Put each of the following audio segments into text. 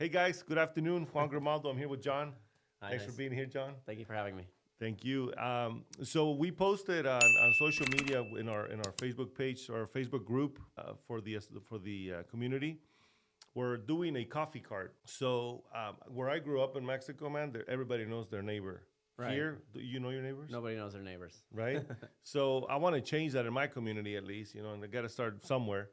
Hey guys, good afternoon. Juan Grimaldo. I'm here with John. Hi, Thanks for nice. being here, John. Thank you for having me. Thank you. So we posted on social media in our Facebook page or Facebook group for the community. We're doing a coffee cart. So where I grew up in Mexico, man, everybody knows their neighbor. Right. Here, do you know your neighbors? Nobody knows their neighbors. Right? So I want to change that in my community at least, and I got to start somewhere.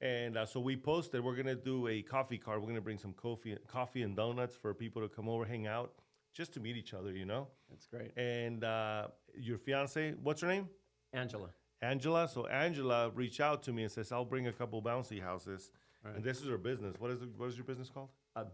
And so we posted we're gonna do a coffee cart. We're gonna bring some coffee and donuts for people to come over, hang out, just to meet each other. That's great. And your fiance, what's her name? Angela. Angela. So Angela reached out to me and says, "I'll bring a couple bouncy houses." All And right. this is her business. What is your business called?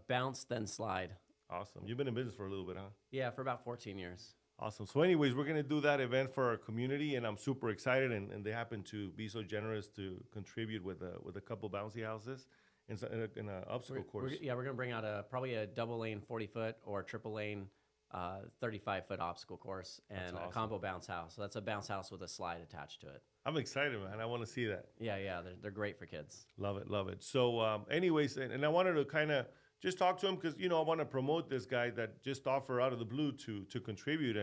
Bounce then slide. Awesome. You've been in business for a little bit, huh? Yeah, for about 14 years. Awesome. So, anyways, we're gonna do that event for our community, and I'm super excited. And they happen to be so generous to contribute with a couple bouncy houses and in a obstacle course. We're gonna bring out probably a double lane 40-foot or triple lane 35-foot obstacle course and awesome. a combo bounce house. So that's a bounce house with a slide attached to it. I'm excited, man. I want to see that. Yeah, they're great for kids. Love it, love it. So, anyways, and I wanted to kind of just talk to him because I want to promote this guy that just offered out of the blue to contribute,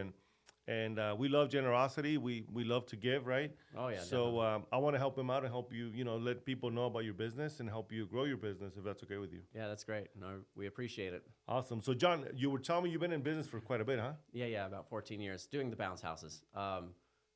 and we love generosity. We love to give, right? Oh yeah. So I want to help him out and help you, let people know about your business and help you grow your business if that's okay with you. Yeah, that's great. No, we appreciate it. Awesome. So, John, you were telling me you've been in business for quite a bit, huh? Yeah, about 14 years doing the bounce houses.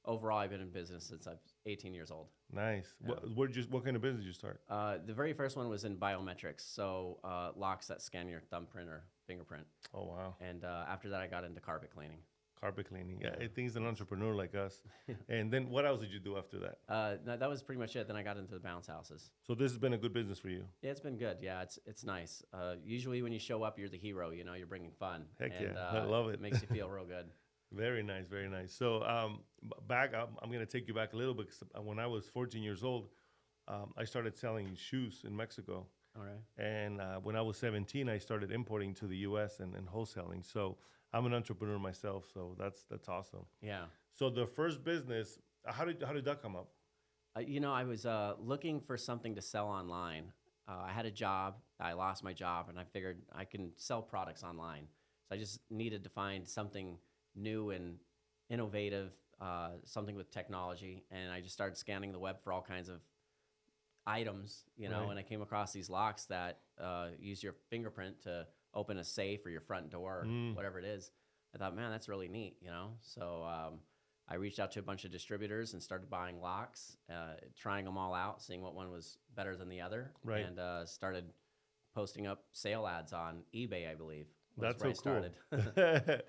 Overall, I've been in business since I'm 18 years old. Nice. Yeah. What kind of business did you start? The very first one was in biometrics, so locks that scan your thumbprint or fingerprint. Oh, wow. And after that, I got into carpet cleaning. Carpet cleaning. Yeah, I think he's an entrepreneur like us. And then what else did you do after that? No, that was pretty much it. Then I got into the bounce houses. So this has been a good business for you. Yeah, it's been good. Yeah, it's nice. Usually when you show up, you're the hero. You're bringing fun. Heck and, yeah, I love it. It makes you feel real good. Very nice, very nice. So I'm going to take you back a little bit. 'Cause when I was 14 years old, I started selling shoes in Mexico. All right. And when I was 17, I started importing to the U.S. and wholesaling. So I'm an entrepreneur myself. So that's awesome. Yeah. So the first business, how did that come up? I was looking for something to sell online. I had a job. I lost my job, and I figured I can sell products online. So I just needed to find something new and innovative, something with technology. And I just started scanning the web for all kinds of items, Right. and I came across these locks that use your fingerprint to open a safe or your front door, whatever it is. I thought, man, that's really neat. So I reached out to a bunch of distributors and started buying locks, trying them all out, seeing what one was better than the other, Right. and started posting up sale ads on eBay, I believe. That's where so I cool. started.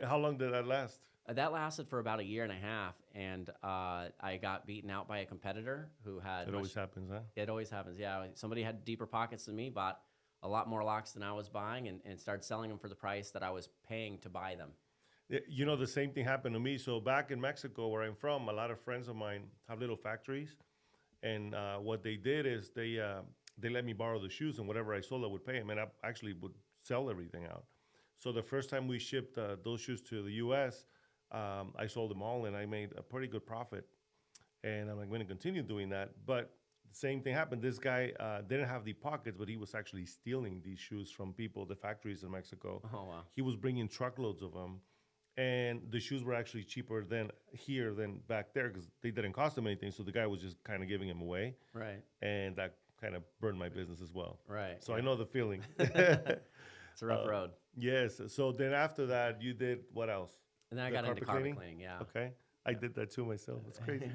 How long did that last? That lasted for about a year and a half, and I got beaten out by a competitor who had. It always happens, huh? It always happens, yeah. Somebody had deeper pockets than me, bought a lot more locks than I was buying, and started selling them for the price that I was paying to buy them. The same thing happened to me. So back in Mexico, where I'm from, a lot of friends of mine have little factories, and what they did is they let me borrow the shoes, and whatever I sold, I would pay them, and I actually would sell everything out. So the first time we shipped those shoes to the U.S., I sold them all, and I made a pretty good profit. And I'm going to continue doing that. But the same thing happened. This guy didn't have the pockets, but he was actually stealing these shoes from people, the factories in Mexico. Oh, wow. He was bringing truckloads of them. And the shoes were actually cheaper than here than back there because they didn't cost him anything. So the guy was just kind of giving them away. Right, And that kind of burned my business as well. right. So I know the feeling. It's a rough road. Yes. So then after that, you did what else? And then I the got into carpet carpet cleaning? cleaning, yeah. Okay. I did that too myself. It's crazy.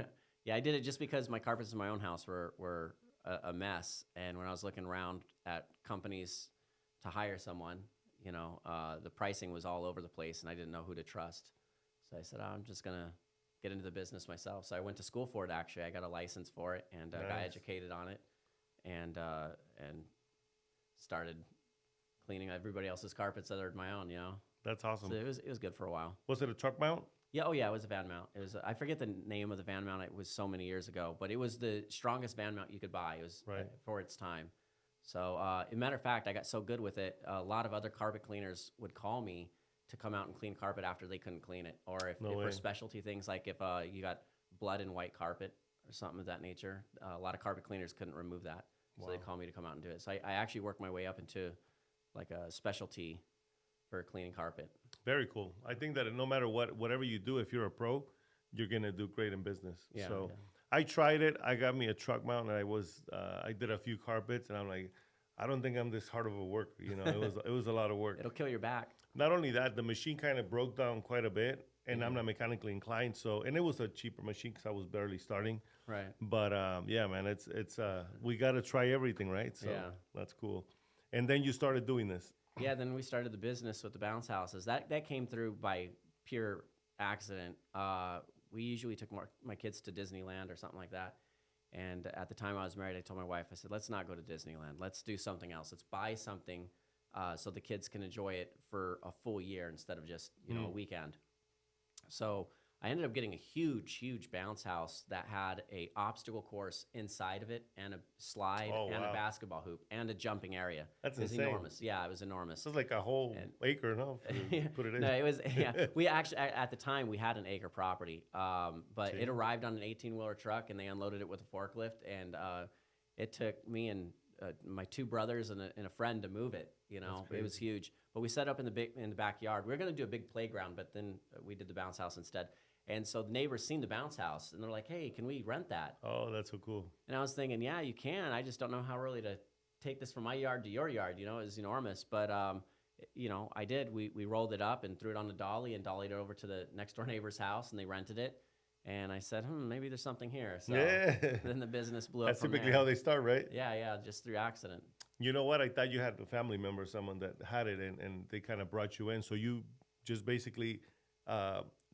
Yeah, I did it just because my carpets in my own house were a mess. And when I was looking around at companies to hire someone, the pricing was all over the place, and I didn't know who to trust. So I said, I'm just going to get into the business myself. So I went to school for it, actually. I got a license for it and got Nice. educated on it and started cleaning everybody else's carpets other than my own. That's awesome. So it was good for a while. Was it a truck mount? Yeah, oh yeah, it was a van mount. It was I forget the name of the van mount. It was so many years ago, but it was the strongest van mount you could buy. It was Right. for its time. So, as a matter of fact, I got so good with it. A lot of other carpet cleaners would call me to come out and clean carpet after they couldn't clean it, or if No for way. specialty things like if you got blood in white carpet or something of that nature. A lot of carpet cleaners couldn't remove that, so they Wow. call me to come out and do it. So I actually worked my way up into like a specialty for cleaning carpet. Very cool. I think that no matter whatever you do, if you're a pro, you're gonna do great in business. Yeah, So yeah. I tried it. I got me a truck mount, and I did a few carpets, and I'm like, I don't think I'm this hard of a worker. You know, it was a lot of work. It'll kill your back. Not only that, the machine kind of broke down quite a bit, and I'm not mechanically inclined. So, and it was a cheaper machine because I was barely starting. Right. But yeah, man, it's we got to try everything, right? So Yeah. that's cool. And then you started doing this. Yeah, then we started the business with the bounce houses. That came through by pure accident. We usually took my kids to Disneyland or something like that. And at the time I was married, I told my wife, I said, let's not go to Disneyland. Let's do something else. Let's buy something so the kids can enjoy it for a full year instead of just a weekend. So I ended up getting a huge bounce house that had a obstacle course inside of it and a slide Oh, and wow. a basketball hoop and a jumping area. That's It was insane. enormous. Yeah, it was enormous. This is like a whole acre, no? To put it in. No, it was. Yeah, we actually at the time we had an acre property, but See. it arrived on an 18-wheeler truck and they unloaded it with a forklift, and it took me and my two brothers and a friend to move it. You know, it was huge. But we set up in the backyard. We were going to do a big playground, but then we did the bounce house instead. And so the neighbors seen the bounce house, and they're like, "Hey, can we rent that?" Oh, that's so cool. And I was thinking, "Yeah, you can. I just don't know how really to take this from my yard to your yard. You know, it's enormous." But I did. We rolled it up and threw it on the dolly and dollied it over to the next door neighbor's house, and they rented it. And I said, maybe there's something here. So Yeah. then the business blew That's up from typically there. how they start, right? Yeah, just through accident. You know what? I thought you had a family member, someone that had it, and they kind of brought you in. So you just basically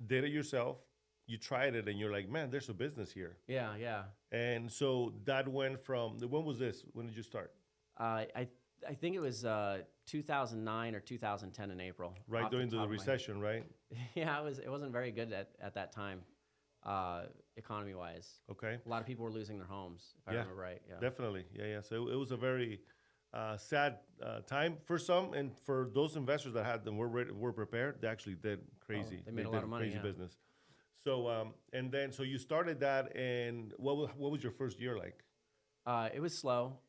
did it yourself. You tried it, and you're like, man, there's a business here. Yeah. And so that went from, when was this? When did you start? I think it was 2009 or 2010 in April. Right off during the top of my- recession, right? Yeah, it wasn't very good at that time, economy wise. Okay. A lot of people were losing their homes, if I Yeah, remember right. Yeah. Definitely. Yeah. So it was a very sad time for some, and for those investors that had them were prepared. They actually did crazy. they made a did lot of money, Crazy yeah. business. So and then so you started that, and what was your first year like? It was slow.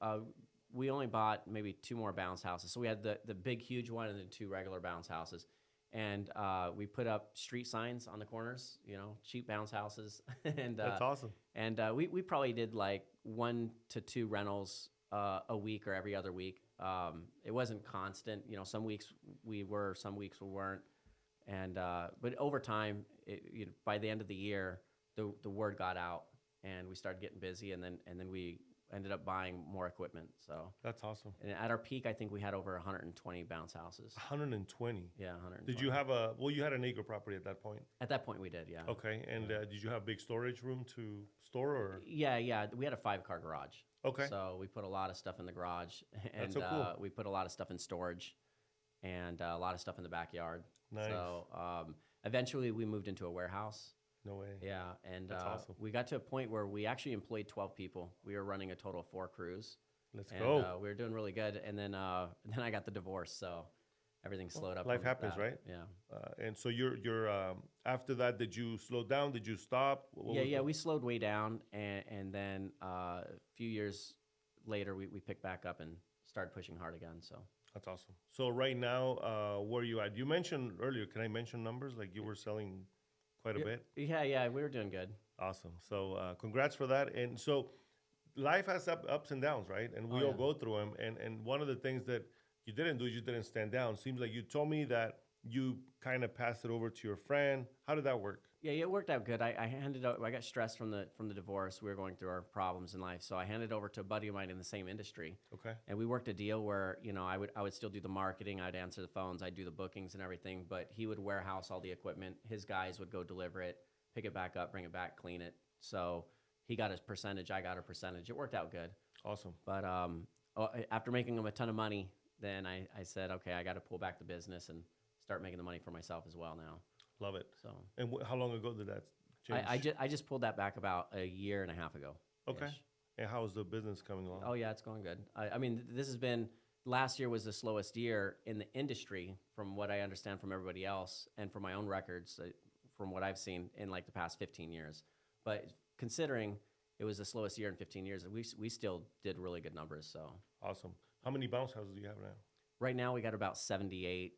We only bought maybe 2 more bounce houses. So we had the big, huge one and then 2 regular bounce houses. And we put up street signs on the corners, cheap bounce houses. And That's awesome. And we probably did like 1 to 2 rentals a week or every other week. It wasn't constant. Some weeks we were, some weeks we weren't. And but over time, by the end of the year, the word got out, and we started getting busy, and then we ended up buying more equipment. So That's awesome. and at our peak, I think we had over 120 bounce houses. 120. Yeah, 120. Did you have you had an acre property at that point? At that point, we did. Yeah. Okay. And did you have big storage room to store, or? Yeah. We had a 5-car garage. Okay. So we put a lot of stuff in the garage, and That's so cool. we put a lot of stuff in storage, and a lot of stuff in the backyard. Nice. So eventually, we moved into a warehouse. No way. Yeah, and That's awesome. we got to a point where we actually employed 12 people. We were running a total of 4 crews. Let's And go. we were doing really good. And then I got the divorce, so everything slowed up. life from happens, that. right? Yeah. And so you're after that, did you slow down? Did you stop? What was Yeah. the- We slowed way down, and then a few years later, we picked back up and started pushing hard again. So That's awesome. So right now, where are you at? You mentioned earlier, can I mention numbers? Like you were selling quite a bit? Yeah, we were doing good. Awesome. So congrats for that. And so life has ups and downs, right? And we Oh, all yeah. go through them. And one of the things that you didn't do is you didn't stand down. Seems like you told me that you kind of passed it over to your friend. How did that work? Yeah, it worked out good. I got stressed from the divorce. We were going through our problems in life, so I handed it over to a buddy of mine in the same industry. Okay. And we worked a deal where I would still do the marketing, I'd answer the phones, I'd do the bookings and everything, but he would warehouse all the equipment. His guys would go deliver it, pick it back up, bring it back, clean it. So he got his percentage, I got a percentage. It worked out good. Awesome. But after making him a ton of money, then I said, okay, I got to pull back the business and start making the money for myself as well now. Love it. So And how long ago did that change? I just pulled that back about a year and a half ago. Okay. And how is the business coming along? Oh yeah, it's going good. I mean, this has been last year was the slowest year in the industry, from what I understand from everybody else, and from my own records, from what I've seen in like the past 15 years. But considering it was the slowest year in 15 years, we still did really good numbers. So Awesome. How many bounce houses do you have now? Right now we got about 78,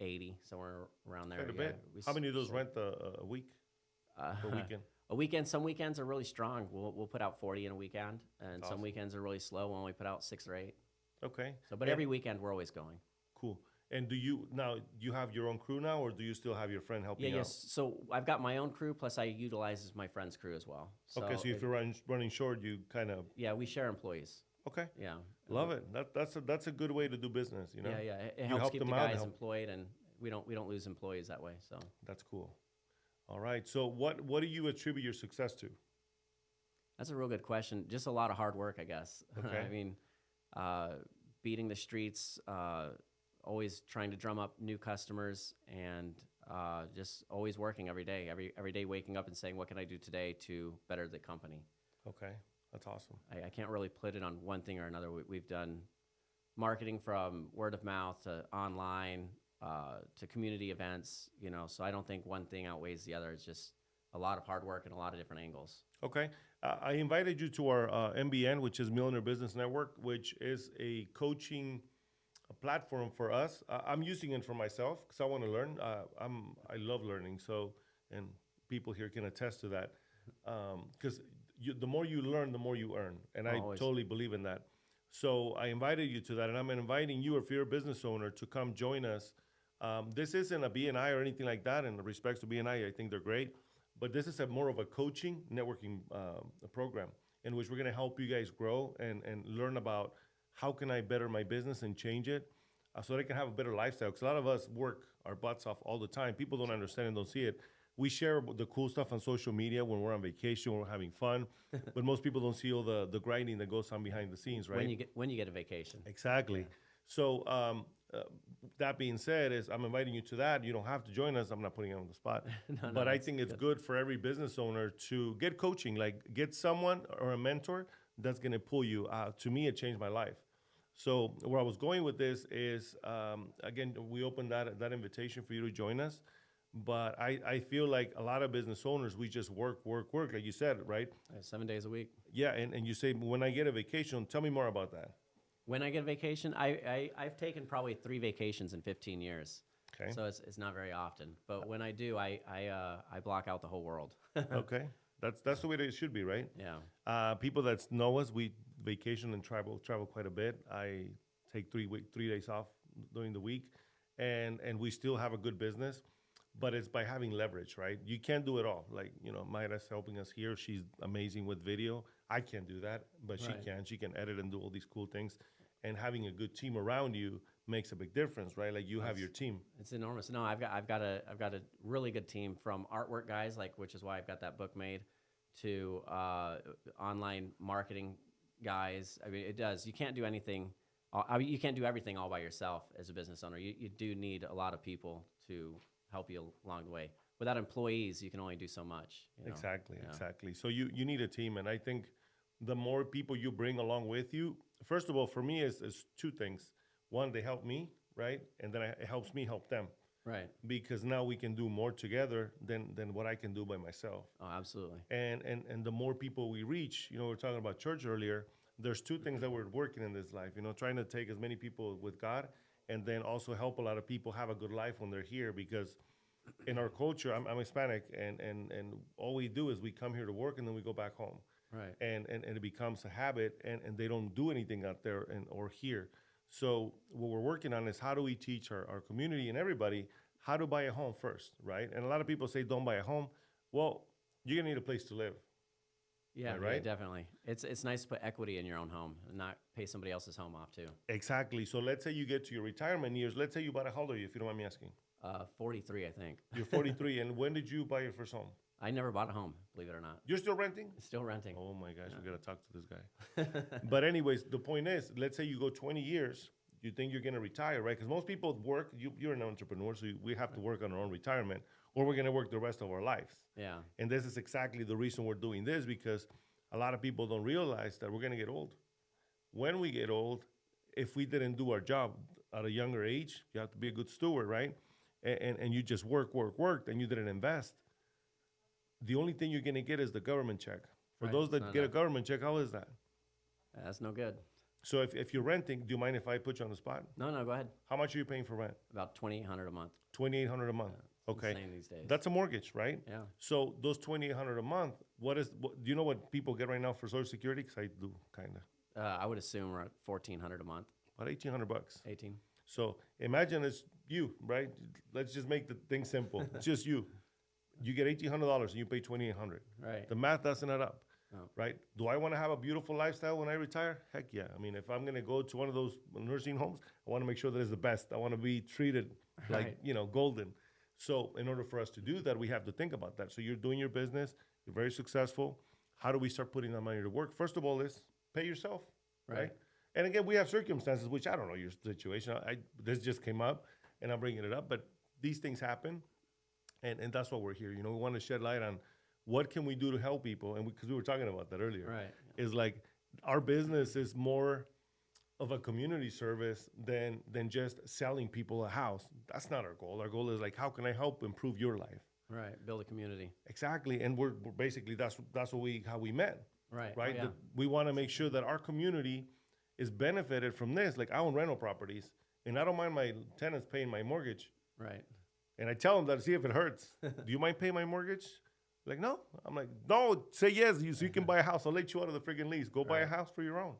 80, somewhere around there. Quite a Yeah, bit. How many of those so, rent a week uh, or weekend? a weekend. Some weekends are really strong. We'll put out 40 in a weekend, and That's some awesome. weekends are really slow. We'll only put out 6 or 8. Okay. So, but And every weekend we're always going. cool. And do you have your own crew now, or do you still have your friend Yeah, helping yes. out? So I've got my own crew, plus I utilize my friend's crew as well. Okay, so if you're running short, you kind of yeah, we share employees. okay. Yeah. Love it. That's a good way to do business. You know. Yeah, yeah. It You helps help keep the them out, guys help- employed, and we don't lose employees that way. So That's cool. All right. So what do you attribute your success to? that's a real good question. Just a lot of hard work, I guess. Okay. I mean, uh, beating the streets, always trying to drum up new customers, and just always working every day. Every day, waking up and saying, "What can I do today to better the company?" Okay, that's awesome. I can't really put it on one thing or another. We've done marketing from word of mouth to online to community events, you know, so I don't think one thing outweighs the other. It's just a lot of hard work and a lot of different angles. Okay. I invited you to our MBN, which is Millionaire Business Network, which is a coaching platform for us. I'm using it for myself because I want to learn. I love learning. So, and people here can attest to that. Because the more you learn, the more you earn. And I Always. totally believe in that. So I invited you to that. And I'm inviting you, if you're a business owner, to come join us. This isn't a BNI or anything like that. In respects to BNI, I think they're great. But this is more of a coaching, networking program in which we're going to help you guys grow and learn about how can I better my business and change it so they can have a better lifestyle. Because a lot of us work our butts off all the time. People don't understand and don't see it. We share the cool stuff on social media when we're on vacation, when we're having fun. But most people don't see all the grinding that goes on behind the scenes, right? When you get a vacation. Exactly. So that being said, is I'm inviting you to that. You don't have to join us. I'm not putting you on the spot, No, but I that's think it's good for every business owner to get coaching, like get someone or a mentor that's going to pull you. To me, it changed my life. So where I was going with this is, again, we opened that invitation for you to join us. But I feel like a lot of business owners, we just work, like you said, right? 7 days a week. Yeah, and you say, when I get a vacation, tell me more about that. When I get a vacation, I've taken probably 3 vacations in 15 years. Okay. So it's not very often. But when I do, I block out the whole world. Okay. That's the way that it should be, right? Yeah. People that know us, we vacation and travel quite a bit. I take 3 days off during the week, and we still have a good business, but it's by having leverage, right? You can't do it all. Like, you know, Mayra's helping us here. She's amazing with video. I can't do that, but she Right. can. She can edit and do all these cool things. And having a good team around you makes a big difference, right? Like you have your team. It's enormous. No, I've got a really good team, from artwork guys, like, which is why I've got that book made, to online marketing guys. I mean, it does. You can't do anything. You can't do everything all by yourself as a business owner. You do need a lot of people to help you along the way. Without employees, you can only do so much. You know? Exactly, Yeah. exactly. So you need a team, and I think the more people you bring along with you, first of all, for me is 2 things. One, they help me, right, and then it helps me help them, Right. because now we can do more together than what I can do by myself. Oh, absolutely. And the more people we reach, you know, we were talking about church earlier. There's 2 things that we're working in this life, you know, trying to take as many people with God, and then also help a lot of people have a good life when they're here, because in our culture, I'm Hispanic, and all we do is we come here to work and then we go back home. Right. And it becomes a habit, and they don't do anything out there or here. So what we're working on is how do we teach our community and everybody how to buy a home first, right? And a lot of people say don't buy a home. Well, you're gonna need a place to live. Yeah, Right? yeah, definitely. It's nice to put equity in your own home and not pay somebody else's home off too. Exactly. So let's say you get to your retirement years. Let's say you bought a, how old are you, if you don't mind me asking? 43, I think. You're 43, and when did you buy your first home? I never bought a home, believe it or not. You're still renting? Still renting. Oh my gosh, we gotta talk to this guy. But anyways, the point is, let's say you go 20 years, you think you're gonna retire, right? Because most people work, you're an entrepreneur, so we have to work on our own retirement, or we're gonna work the rest of our lives. Yeah. And this is exactly the reason we're doing this, because a lot of people don't realize that we're gonna get old. When we get old, if we didn't do our job at a younger age, you have to be a good steward, right? And you just worked, and you didn't invest. The only thing you're gonna get is the government check. For Right, those it's that not get a enough. government check, how is that? That's no good. So if you're renting, do you mind if I put you on the spot? No, no, go ahead. How much are you paying for rent? About 2,800 a month. 2,800 a month. Okay. Insane these days. That's a mortgage, right? Yeah. So those 2,800 a month, do you know what people get right now for Social Security? Because I do, kind of. I would assume we're at 1,400 a month. About 1,800 bucks. 18. So imagine it's you, right? Let's just make the thing simple. It's just you. You get $1,800 and you pay 2,800. Right. The math doesn't add up, No. right? Do I want to have a beautiful lifestyle when I retire? Heck yeah. I mean, if I'm going to go to one of those nursing homes, I want to make sure that it's the best. I want to be treated like, Right. golden. So in order for us to do that, we have to think about that. So you're doing your business. You're very successful. How do we start putting that money to work? First of all is pay yourself, right? Right. And again, we have circumstances, which I don't know your situation. This just came up, and I'm bringing it up. But these things happen, and that's why we're here. We want to shed light on what can we do to help people, and because we were talking about that earlier. Right. Is like our business is more of a community service than just selling people a house. That's not our goal. Our goal is like, how can I help improve your life? Right. Build a community. Exactly, and we're basically how we met. Right. Right. Oh, yeah. We want to make sure that our community is benefited from this. Like I own rental properties, and I don't mind my tenants paying my mortgage. Right. And I tell them that, see if it hurts. Do you mind paying my mortgage? Like, no. I'm like, no, say yes, so you can buy a house. I'll let you out of the freaking lease. Go buy a Right. house for your own.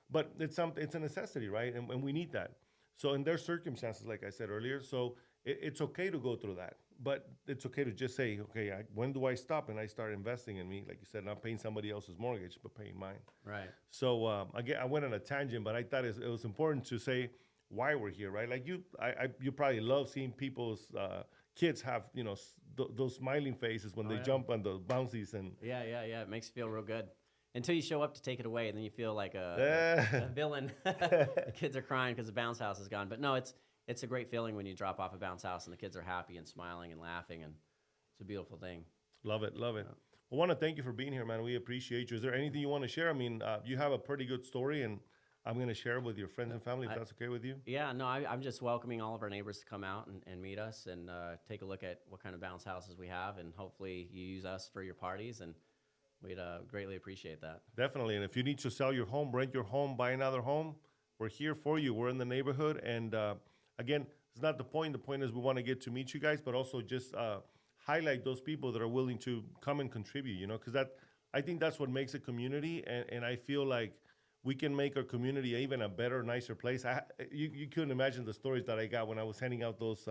But it's a necessity, right? And we need that. So in their circumstances, like I said earlier, so it's okay to go through that. But it's okay to just say, okay, when do I stop and I start investing in me? Like you said, not paying somebody else's mortgage, but paying mine. Right. So again, I went on a tangent, but I thought it was important to say why we're here, right? Like you probably love seeing people's kids have those smiling faces when they yeah. jump on the bouncies and Yeah, yeah, yeah. It makes you feel real good. Until you show up to take it away, and then you feel like a villain. The kids are crying because the bounce house is gone. But no, it's a great feeling when you drop off a bounce house and the kids are happy and smiling and laughing, and it's a beautiful thing. Love it. Well, I want to thank you for being here, man. We appreciate you. Is there anything you want to share? I mean, you have a pretty good story, and I'm going to share it with your friends and family if that's okay with you. Yeah, no, I'm just welcoming all of our neighbors to come out and meet us and take a look at what kind of bounce houses we have, and hopefully you use us for your parties, and we'd greatly appreciate that. Definitely. And if you need to sell your home, rent your home, buy another home, we're here for you. We're in the neighborhood. And again, it's not the point. The point is we want to get to meet you guys, but also just highlight those people that are willing to come and contribute, because I think that's what makes a community. And I feel like we can make our community even a better, nicer place. You couldn't imagine the stories that I got when I was handing out those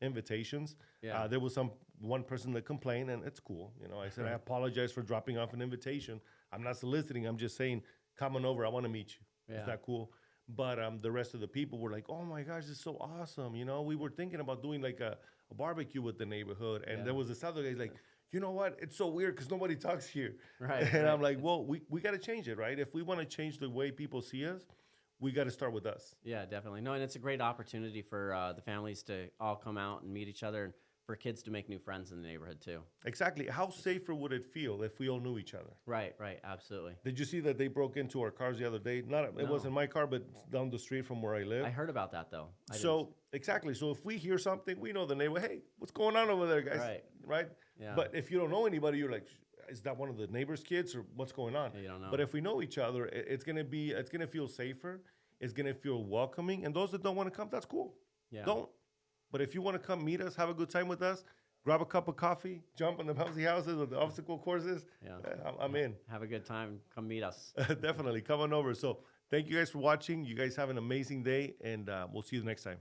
invitations. Yeah. There was one person that complained, and it's cool. I said, I apologize for dropping off an invitation. I'm not soliciting. I'm just saying, come on over. I want to meet you. Yeah. Is that cool? But the rest of the people were like, oh my gosh, this is so awesome. We were thinking about doing like a barbecue with the neighborhood. And there was this other guy like, you know what? It's so weird because nobody talks here. Right. And right. I'm like, well, we got to change it, right? If we want to change the way people see us, we got to start with us. Yeah, definitely. No, and it's a great opportunity for the families to all come out and meet each other, and for kids to make new friends in the neighborhood too. Exactly. How safer would it feel if we all knew each other? Right, absolutely. Did you see that they broke into our cars the other day? It No. wasn't my car, but down the street from where I live. I heard about that though. Exactly. So if we hear something, we know the neighbor. Hey, what's going on over there, guys? Right. Yeah. But if you don't know anybody, you're like, is that one of the neighbor's kids or what's going on? Yeah, you don't know. But if we know each other, it's gonna feel safer. It's gonna feel welcoming. And those that don't want to come, that's cool. Yeah. Don't. But if you want to come meet us, have a good time with us, grab a cup of coffee, jump on the bouncy houses or the obstacle courses. Yeah. I'm in. Have a good time. Come meet us. Definitely. Come on over. So thank you guys for watching. You guys have an amazing day, and we'll see you the next time.